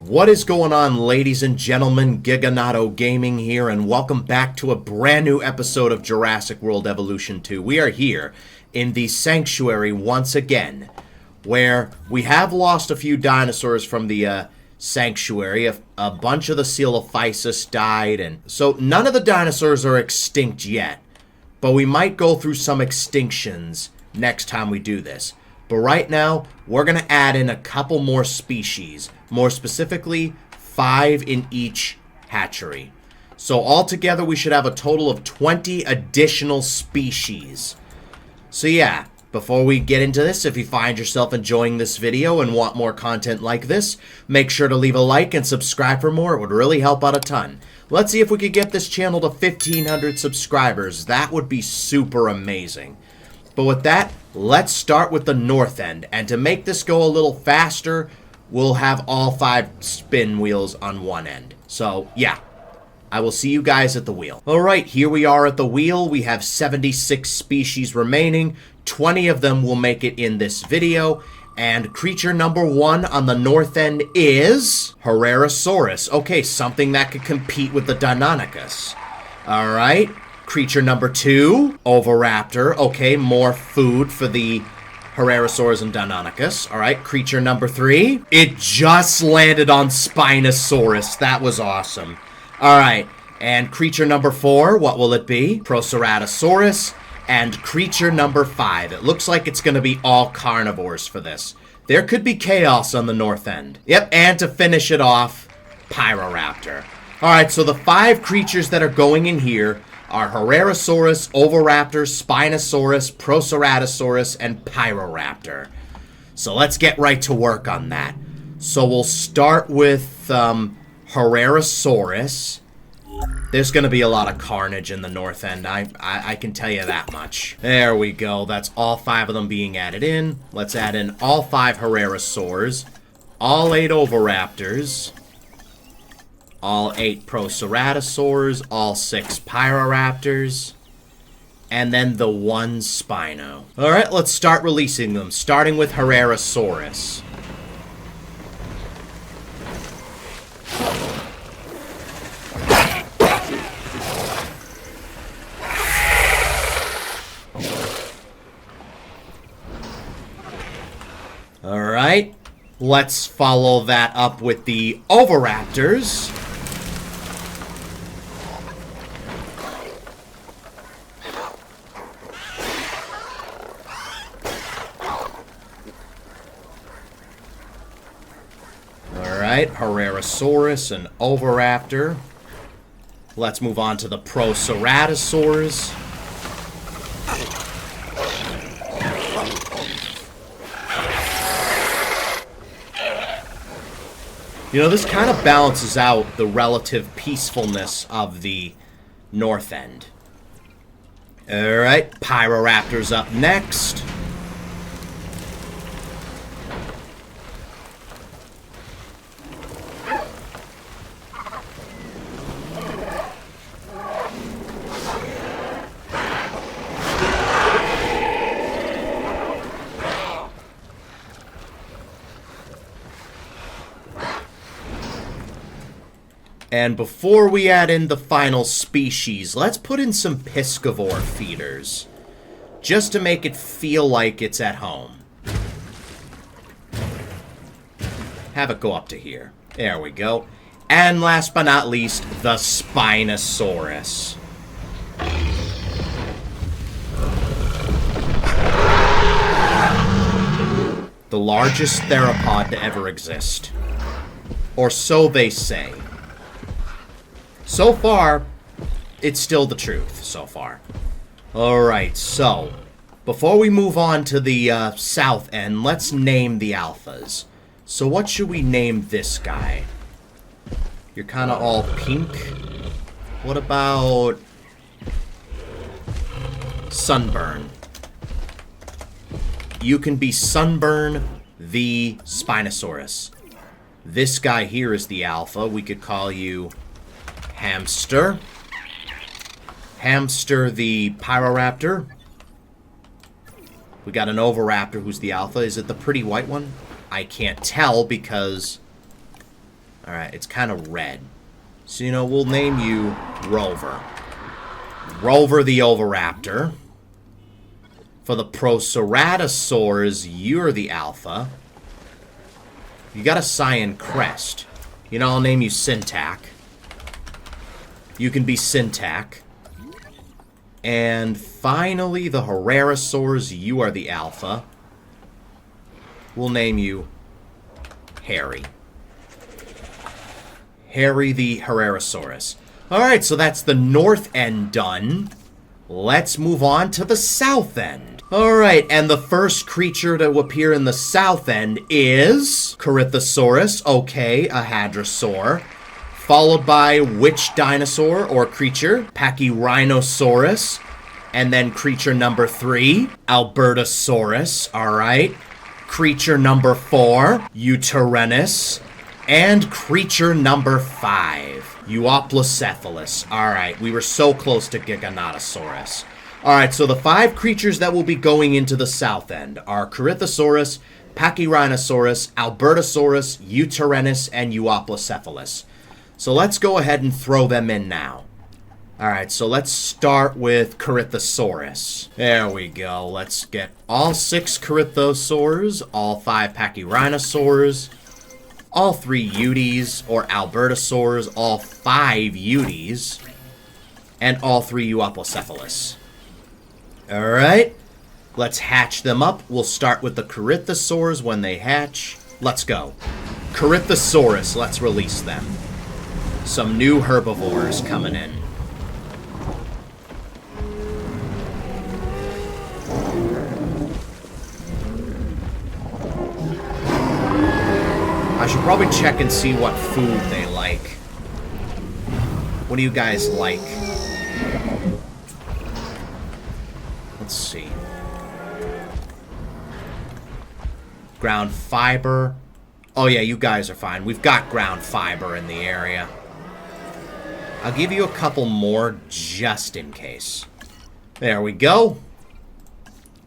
What is going on, ladies and gentlemen? Giganato Gaming here, and welcome back to a brand new episode of Jurassic World Evolution 2. We are here in the Sanctuary once again, where we have lost a few dinosaurs from the Sanctuary. A bunch of the Coelophysis died, and so none of the dinosaurs are extinct yet. But we might go through some extinctions next time we do this. But right now, we're going to add in a couple more species. More specifically, 5 in each hatchery. So altogether, we should have a total of 20 additional species. So yeah, before we get into this, if you find yourself enjoying this video and want more content like this, make sure to leave a like and subscribe for more. It would really help out a ton. Let's see if we could get this channel to 1,500 subscribers. That would be super amazing. But with that, let's start with the north end. And to make this go a little faster, we'll have all 5 spin wheels on one end. So, yeah. I will see you guys at the wheel. Alright, here we are at the wheel. We have 76 species remaining. 20 of them will make it in this video. And creature number 1 on the north end is Herrerasaurus. Okay, something that could compete with the Deinonychus. Alright. Creature number 2, Oviraptor. Okay, more food for the Herrerasaurus and Deinonychus. Alright, creature number 3. It just landed on Spinosaurus. That was awesome. Alright, and creature number 4, what will it be? Proceratosaurus. And creature number 5. It looks like it's going to be all carnivores for this. There could be chaos on the north end. Yep, and to finish it off, Pyroraptor. Alright, so the 5 creatures that are going in here are Herrerasaurus, Oviraptor, Spinosaurus, Proceratosaurus, and Pyroraptor. So let's get right to work on that. So we'll start with Herrerasaurus. There's going to be a lot of carnage in the north end, I can tell you that much. There we go, that's all 5 of them being added in. Let's add in all 5 Herrerasaurs, all 8 Oviraptors, all 8 Proceratosaurs, all 6 Pyroraptors, and then the 1 Spino. Alright, let's start releasing them, starting with Herrerasaurus. Alright, let's follow that up with the Oviraptors. Alright, Herrerasaurus and Oviraptor. Let's move on to the Proceratosaurs. You know, this kind of balances out the relative peacefulness of the north end. Alright, Pyroraptor's up next. And before we add in the final species, let's put in some piscivore feeders. Just to make it feel like it's at home. Have it go up to here. There we go. And last but not least, the Spinosaurus. The largest theropod to ever exist. Or so they say. So far, it's still the truth, so far. Alright, so, before we move on to the south end, let's name the alphas. So what should we name this guy? You're kind of all pink. What about Sunburn? You can be Sunburn the Spinosaurus. This guy here is the alpha. We could call you Hamster. Hamster the Pyroraptor. We got an Oviraptor who's the alpha. Is it the pretty white one? I can't tell because Alright, it's kind of red. So, you know, we'll name you Rover. Rover the Oviraptor. For the Proceratosaurs, you're the Alpha. You got a cyan crest. You know, I'll name you Syntac. You can be Syntac. And finally, the Herrerasaurs, you are the Alpha. We'll name you Harry. Harry the Herrerasaurus. Alright, so that's the north end done. Let's move on to the south end. Alright, and the first creature to appear in the south end is Corythosaurus, okay, a hadrosaur. Followed by which dinosaur or creature? Pachyrhinosaurus. And then creature number 3, Albertosaurus, alright. Creature number 4, Uterenus. And creature number 5, Euoplocephalus. Alright, we were so close to Giganotosaurus. Alright, so the 5 creatures that will be going into the south end are Corythosaurus, Pachyrhinosaurus, Albertosaurus, Uterenus, and Euoplocephalus. So let's go ahead and throw them in now. Alright, so let's start with Corythosaurus. There we go. Let's get all 6 Corythosaurs, all 5 Pachyrhinosaurs, all 3 Utes, or Albertosaurs, all 5 Utes, and all 3 Euoplocephalus. Alright, let's hatch them up. We'll start with the Corythosaurs when they hatch. Let's go. Corythosaurus, let's release them. Some new herbivores coming in. I should probably check and see what food they like. What do you guys like? Let's see. Ground fiber. Oh yeah, you guys are fine. We've got ground fiber in the area. I'll give you a couple more just in case. There we go.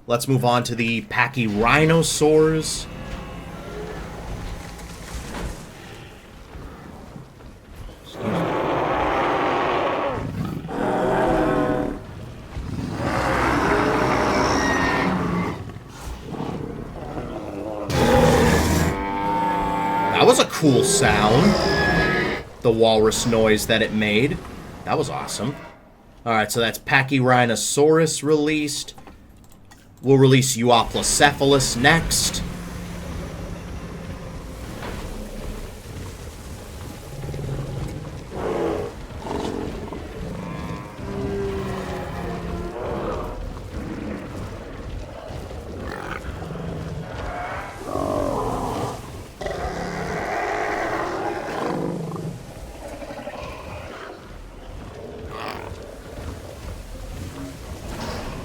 Let's move on to the Pachyrhinosaurs. That was a cool sound. The walrus noise that it made. That was awesome. Alright, so that's Pachyrhinosaurus released. We'll release Euoplocephalus next.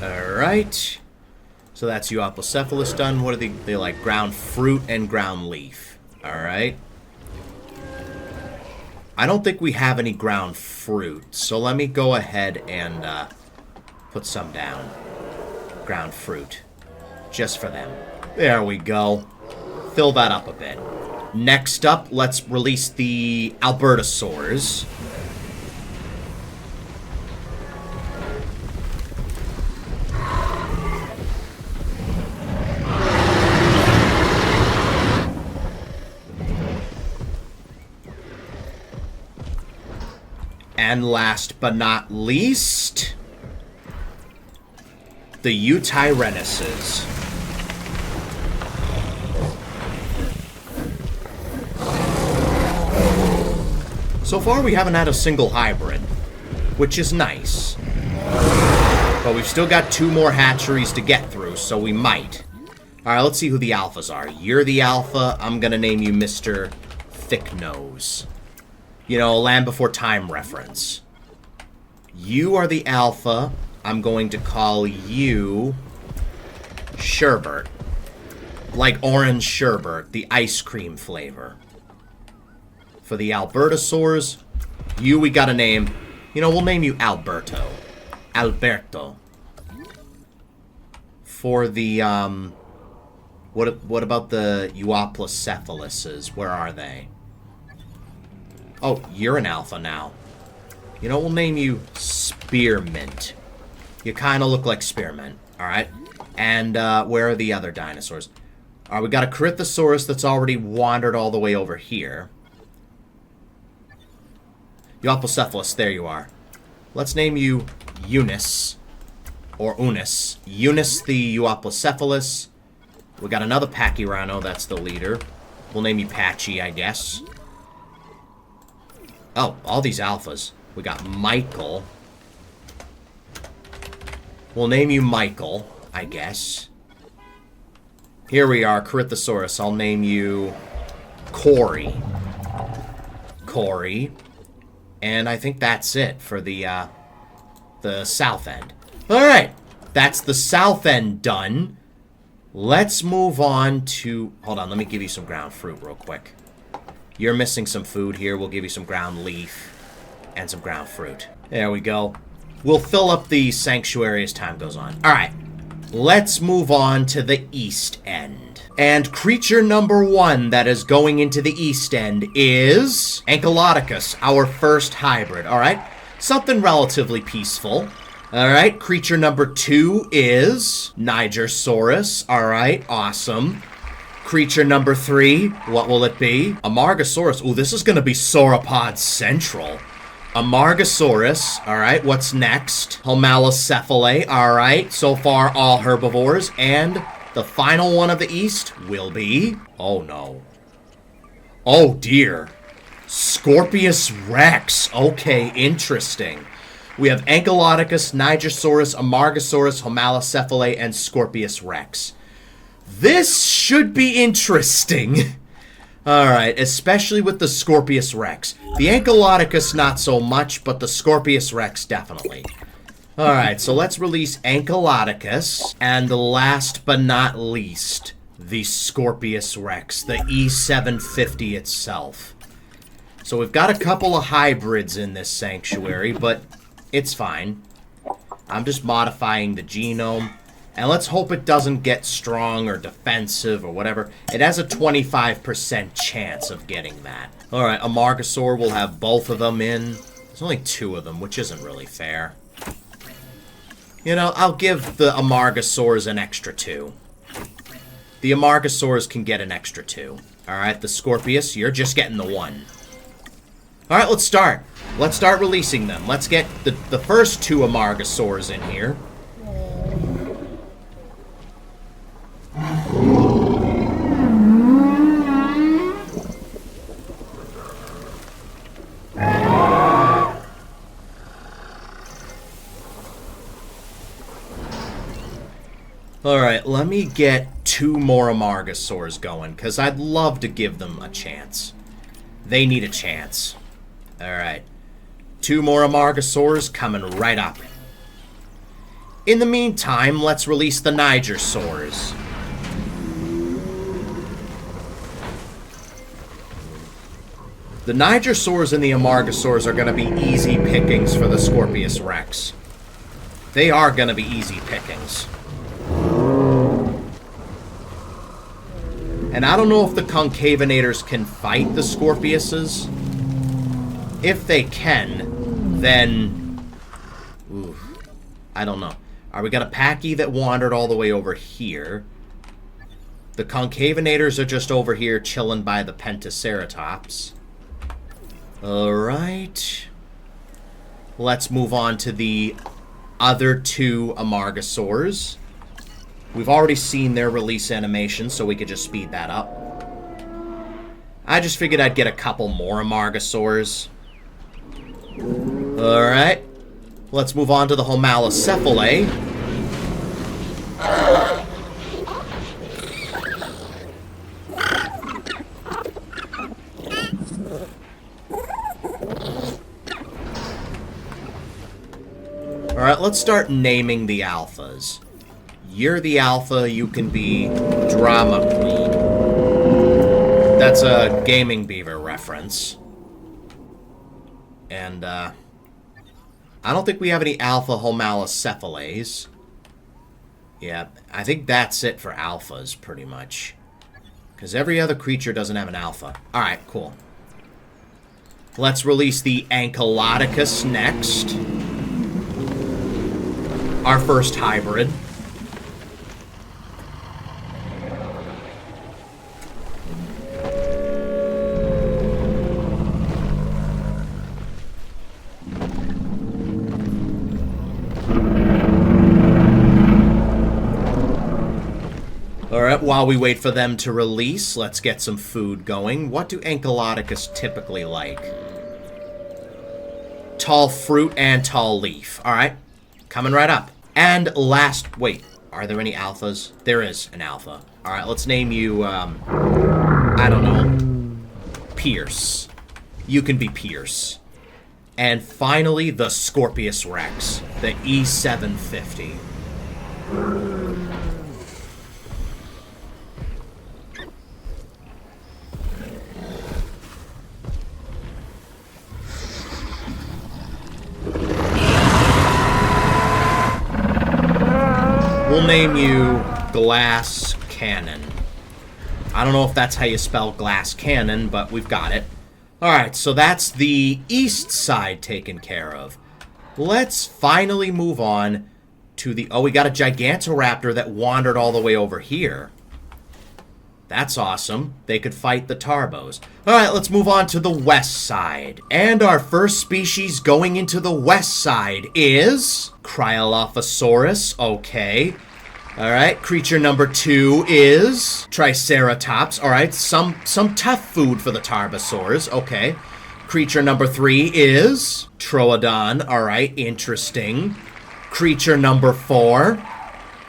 Alright. So that's Euoplocephalus done. What are they like? Ground fruit and ground leaf. Alright. I don't think we have any ground fruit. So let me go ahead and put some down. Ground fruit. Just for them. There we go. Fill that up a bit. Next up, let's release the Albertosaurs. And last but not least, the Utyrenuses. So far we haven't had a single hybrid, which is nice. But we've still got 2 more hatcheries to get through, so we might. Alright, let's see who the alphas are. You're the alpha. I'm gonna name you Mr. Thicknose. You know, a Land Before Time reference. You are the alpha. I'm going to call you Sherbert. Like orange sherbet, the ice cream flavor. For the Albertosaurs, we got a name. You know, we'll name you Alberto. Alberto. For the, what about the Euoplocephuluses? Where are they? Oh, you're an alpha now. You know, we'll name you Spearmint. You kind of look like Spearmint, alright? And, where are the other dinosaurs? Alright, we got a Corythosaurus that's already wandered all the way over here. Euoplocephalus, there you are. Let's name you Eunice. Or Unis. Eunice the Euoplocephalus. We got another Pachyrhino, that's the leader. We'll name you Patchy, I guess. Oh, all these alphas. We got Michael. We'll name you Michael, I guess. Here we are, Corythosaurus. I'll name you Corey. Corey. And I think that's it for the south end. Alright, that's the south end done. Let's move on to... Hold on, let me give you some ground fruit real quick. You're missing some food here. We'll give you some ground leaf and some ground fruit. There we go. We'll fill up the sanctuary as time goes on. Alright, let's move on to the east end. And creature number 1 that is going into the east end is... Ankylodocus, our first hybrid, alright? Something relatively peaceful. Alright, creature number 2 is... Nigersaurus, alright, awesome. Creature number 3, what will it be? Amargasaurus. Ooh, this is going to be Sauropod Central. Amargasaurus, alright, what's next? Homalocephalae, alright, so far all herbivores. And the final one of the east will be... Oh no. Oh dear. Scorpius Rex. Okay, interesting. We have Ankylodocus, Nigersaurus, Amargasaurus, Homalocephalae, and Scorpius Rex. This should be interesting. Alright, especially with the Scorpius Rex. The Ankylodocus not so much, but the Scorpius Rex definitely. Alright, so let's release Ankylodocus. And last but not least, the Scorpius Rex, the E750 itself. So we've got a couple of hybrids in this sanctuary, but it's fine. I'm just modifying the genome. And let's hope it doesn't get strong or defensive or whatever. It has a 25% chance of getting that. Alright, Amargasaur will have both of them in. There's only 2 of them, which isn't really fair. You know, I'll give the Amargasaurs an extra 2. The Amargasaurs can get an extra 2. Alright, the Scorpius, you're just getting the 1. Alright, let's start. Let's start releasing them. Let's get the first 2 Amargasaurs in here. Alright, let me get 2 more Amargasaurs going, because I'd love to give them a chance. They need a chance. Alright. 2 more Amargasaurs coming right up. In the meantime, let's release the Nigersaurs. The Nigersaurs and the Amargasaurs are going to be easy pickings for the Scorpius Rex. They are going to be easy pickings. And I don't know if the Concavenators can fight the Scorpiuses. If they can, then... Ooh, I don't know. Alright, we got a Pachy that wandered all the way over here. The Concavenators are just over here chilling by the Pentaceratops. Alright. Let's move on to the other 2 Amargasaurs. We've already seen their release animation, so we could just speed that up. I just figured I'd get a couple more Amargasaurs. Alright. Let's move on to the Homalocephalae. Alright, let's start naming the alphas. You're the alpha, you can be Drama Queen. That's a Gaming Beaver reference. And, I don't think we have any alpha Homalocephalaes. Yeah, I think that's it for alphas, pretty much. Because every other creature doesn't have an alpha. Alright, cool. Let's release the Ankylodocus next. Our first hybrid. Alright, while we wait for them to release, let's get some food going. What do Ankylodocus typically like? Tall fruit and tall leaf. Alright, coming right up. And last... Wait, are there any alphas? There is an alpha. Alright, let's name you, I don't know. Pierce. You can be Pierce. And finally, the Scorpius Rex. The E750. We'll name you Glass Cannon. I don't know if that's how you spell Glass Cannon, but we've got it. Alright, so that's the east side taken care of. Let's finally move on to the... Oh, we got a Gigantoraptor that wandered all the way over here. That's awesome. They could fight the Tarbos. Alright, let's move on to the west side. And our first species going into the west side is... Cryolophosaurus. Okay. Alright, creature number 2 is... Triceratops. Alright, some tough food for the Tarbosaurs. Okay. Creature number 3 is... Troodon. Alright, interesting. Creature number 4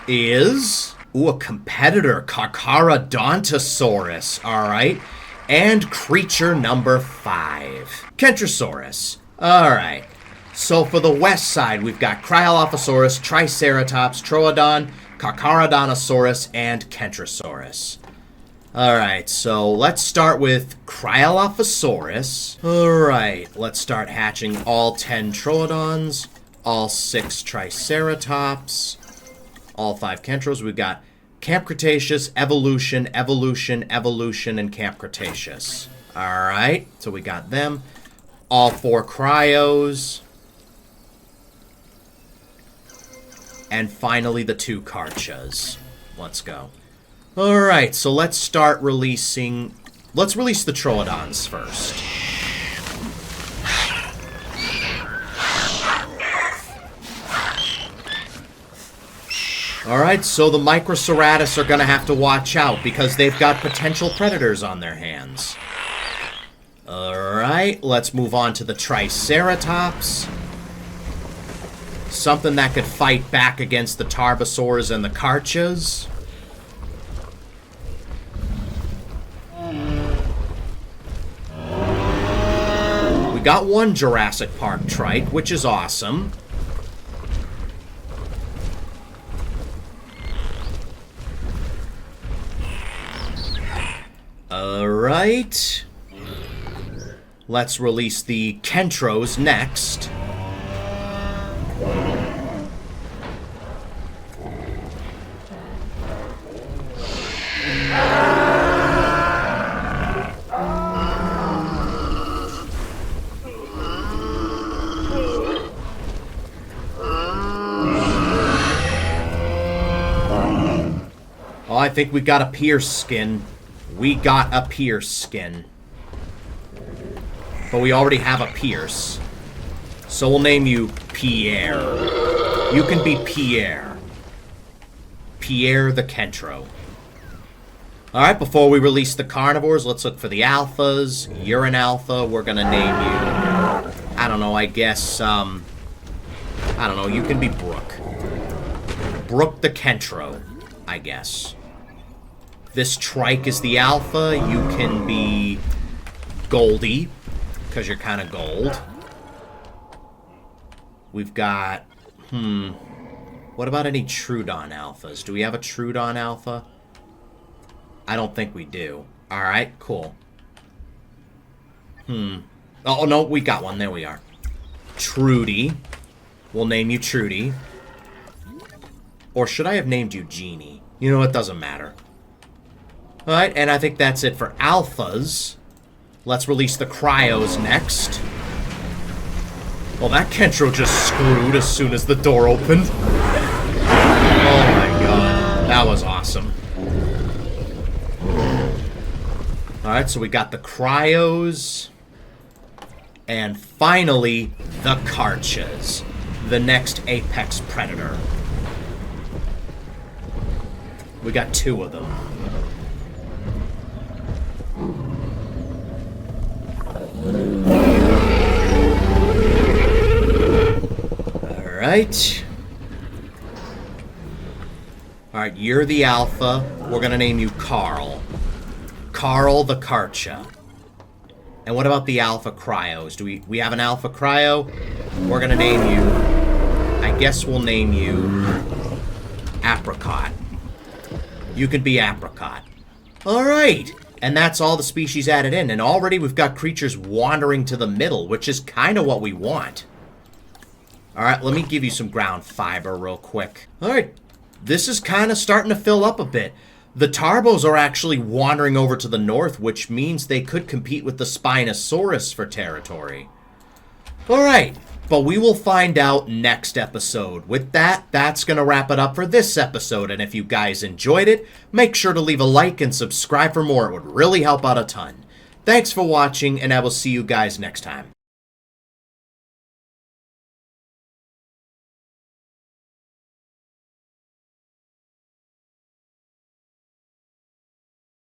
is... Ooh, a competitor, Carcharodontosaurus, alright. And creature number 5, Kentrosaurus. Alright, so for the west side, we've got Cryolophosaurus, Triceratops, Troodon, Carcharodontosaurus, and Kentrosaurus. Alright, so let's start with Cryolophosaurus. Alright, let's start hatching all 10 Troodons, all 6 Triceratops, all 5 Kentros. We've got Camp Cretaceous, Evolution, Evolution, Evolution, and Camp Cretaceous. Alright, so we got them. All 4 Cryos. And finally the 2 Karchas. Let's go. Alright, so let's start releasing... Let's release the Troodons first. Alright, so the Microceratus are going to have to watch out because they've got potential predators on their hands. Alright, let's move on to the Triceratops. Something that could fight back against the Tarbosaurs and the Karchas. We got one Jurassic Park trike, which is awesome. Alright. Let's release the Kentros next. Oh, I think we got a Pierce skin. We got a Pierce skin. But we already have a Pierce. So we'll name you Pierre. You can be Pierre. Pierre the Kentro. Alright, before we release the carnivores, let's look for the alphas. You're an alpha. We're gonna name you... I don't know, I guess, I don't know, you can be Brooke. Brooke the Kentro, I guess. This trike is the alpha. You can be Goldie, because you're kind of gold. We've got, what about any Troodon alphas? Do we have a Troodon alpha? I don't think we do. Alright, cool. Oh, no, we got one. There we are. Trudy. We'll name you Trudy. Or should I have named you Genie? You know, it doesn't matter. Alright, and I think that's it for alphas. Let's release the cryos next. Well, that Kentro just screwed as soon as the door opened. Oh my god. That was awesome. Alright, so we got the cryos. And finally, the Karchas. The next apex predator. We got 2 of them. Alright. Alright, you're the alpha. We're gonna name you Carl. Carl the Karcha. And what about the alpha cryos? Do we have an alpha cryo? We're gonna name you... I guess we'll name you... Apricot. You could be Apricot. Alright! And that's all the species added in. And already we've got creatures wandering to the middle, which is kind of what we want. Alright, let me give you some ground fiber real quick. Alright, this is kind of starting to fill up a bit. The Tarbos are actually wandering over to the north, which means they could compete with the Spinosaurus for territory. Alright, but we will find out next episode. With that, that's going to wrap it up for this episode. And if you guys enjoyed it, make sure to leave a like and subscribe for more. It would really help out a ton. Thanks for watching, and I will see you guys next time.